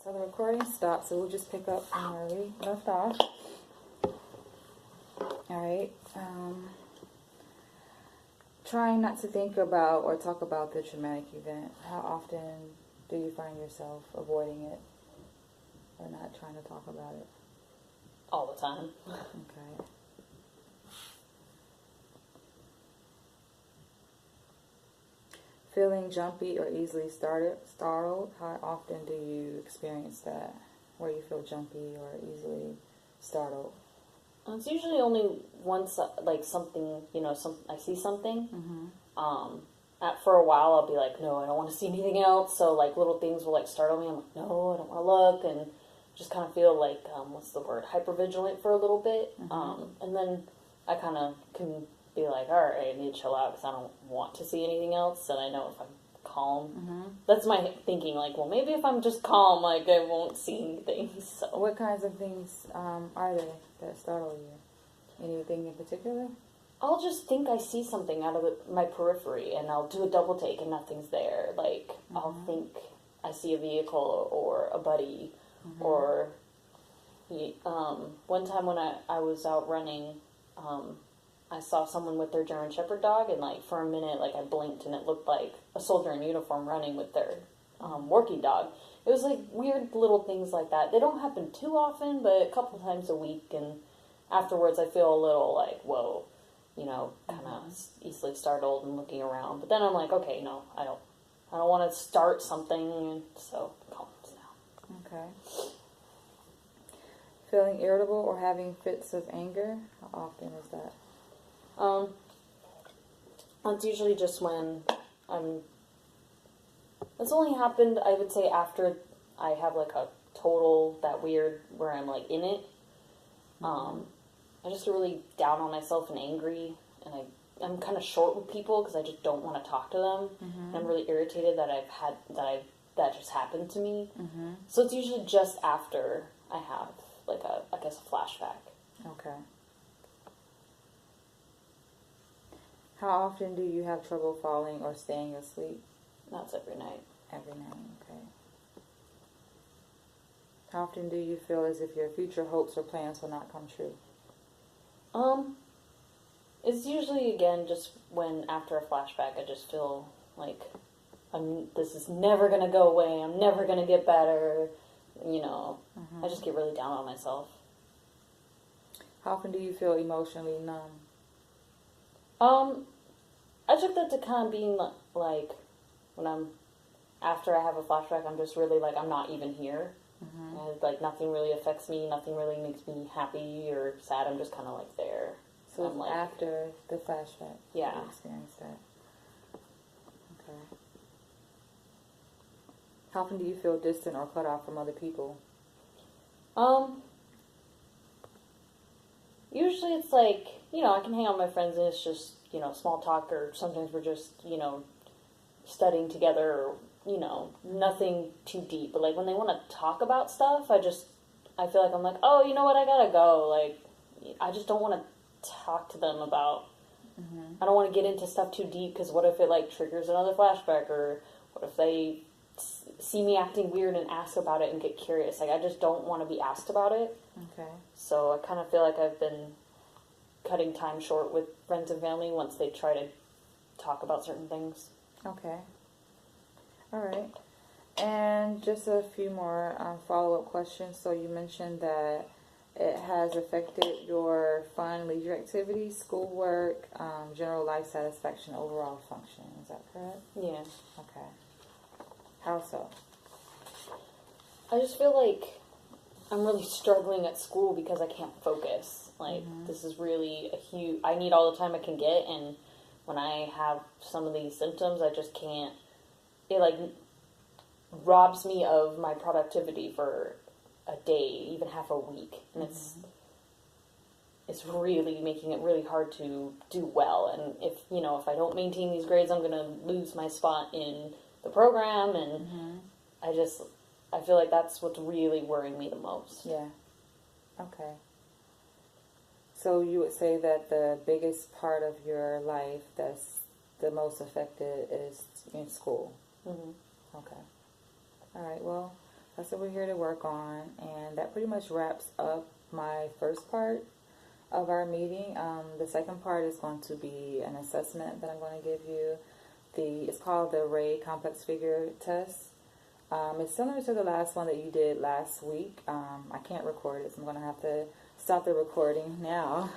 So the recording stopped, so we'll just pick up from where we left off. Alright. Trying not to think about or talk about the traumatic event. How often do you find yourself avoiding it or not trying to talk about it? All the time. Okay. Feeling jumpy or easily startled, how often do you experience that, where you feel jumpy or easily startled? It's usually only once, like something, I see something. Mm-hmm. For a while, I'll be like, no, I don't want to see anything else. So, like, little things will, like, startle me. I'm like, no, I don't want to look. And just kind of feel like, hypervigilant for a little bit. Mm-hmm. And then I kind of can be like, all right, I need to chill out because I don't want to see anything else. And I know if I'm calm. Mm-hmm. That's my thinking, like, well, maybe if I'm just calm, like, I won't see anything. So. What kinds of things are they that startle you? Anything in particular? I'll just think I see something out of my periphery, and I'll do a double take, and nothing's there. Like, Mm-hmm. I'll think I see a vehicle or a buddy, Mm-hmm. or one time when I was out running, I saw someone with their German Shepherd dog, and, like, for a minute, like, I blinked, and it looked like a soldier in uniform running with their working dog. It was, like, weird little things like that. They don't happen too often, but a couple times a week, and afterwards I feel a little, like, whoa, kind of easily startled and looking around. But then I'm like, okay, no, I don't want to start something, so calm down. Okay. Feeling irritable or having fits of anger? How often is that? It's usually just when it's only happened, I would say, after I have, like, a total, that weird, where I'm, like, in it. I just get really down on myself and angry, and I'm kind of short with people because I just don't want to talk to them. Mm-hmm. And I'm really irritated that that just happened to me. Mm-hmm. So it's usually just after I have, like, a flashback. Okay. How often do you have trouble falling or staying asleep? That's every night. Every night, okay. How often do you feel as if your future hopes or plans will not come true? It's usually, again, just when after a flashback, I just feel like this is never going to go away. I'm never going to get better. Mm-hmm. I just get really down on myself. How often do you feel emotionally numb? I took that to kind of being like when after I have a flashback, I'm just really like, I'm not even here. Mm-hmm. And, like, nothing really affects me. Nothing really makes me happy or sad. I'm just kind of, like, there. So I'm like, after the flashback, yeah, you experienced that. Okay. How often do you feel distant or cut off from other people? Usually it's like, I can hang out with my friends and it's just, small talk, or sometimes we're just, studying together, or, nothing too deep. But, like, when they want to talk about stuff, I feel like I'm like, oh, you know what, I gotta go. Like, I just don't want to talk to them about, I don't want to get into stuff too deep, because what if it, like, triggers another flashback, or what if they see me acting weird and ask about it and get curious. Like, I just don't want to be asked about it. Okay. So I kind of feel like I've been cutting time short with friends and family once they try to talk about certain things. Okay. All right. And just a few more follow-up questions. So you mentioned that it has affected your fun, leisure activities, schoolwork, general life satisfaction, overall function. Is that correct? Yeah. Okay. How so? I just feel like I'm really struggling at school because I can't focus. Like, this is really I need all the time I can get, and when I have some of these symptoms, I just can't. It, like, robs me of my productivity for a day, even half a week, and it's really making it really hard to do well. And if I don't maintain these grades, I'm gonna lose my spot in the program, and I feel like that's what's really worrying me the most. Yeah. Okay. So you would say that the biggest part of your life that's the most affected is in school? Mm-hmm. Okay. All right. Well, That's what we're here to work on, and that pretty much wraps up my first part of our meeting. The second part is going to be an assessment that I'm going to give you. It's called the Ray Complex Figure Test. It's similar to the last one that you did last week. I can't record it, so I'm going to have to stop the recording now.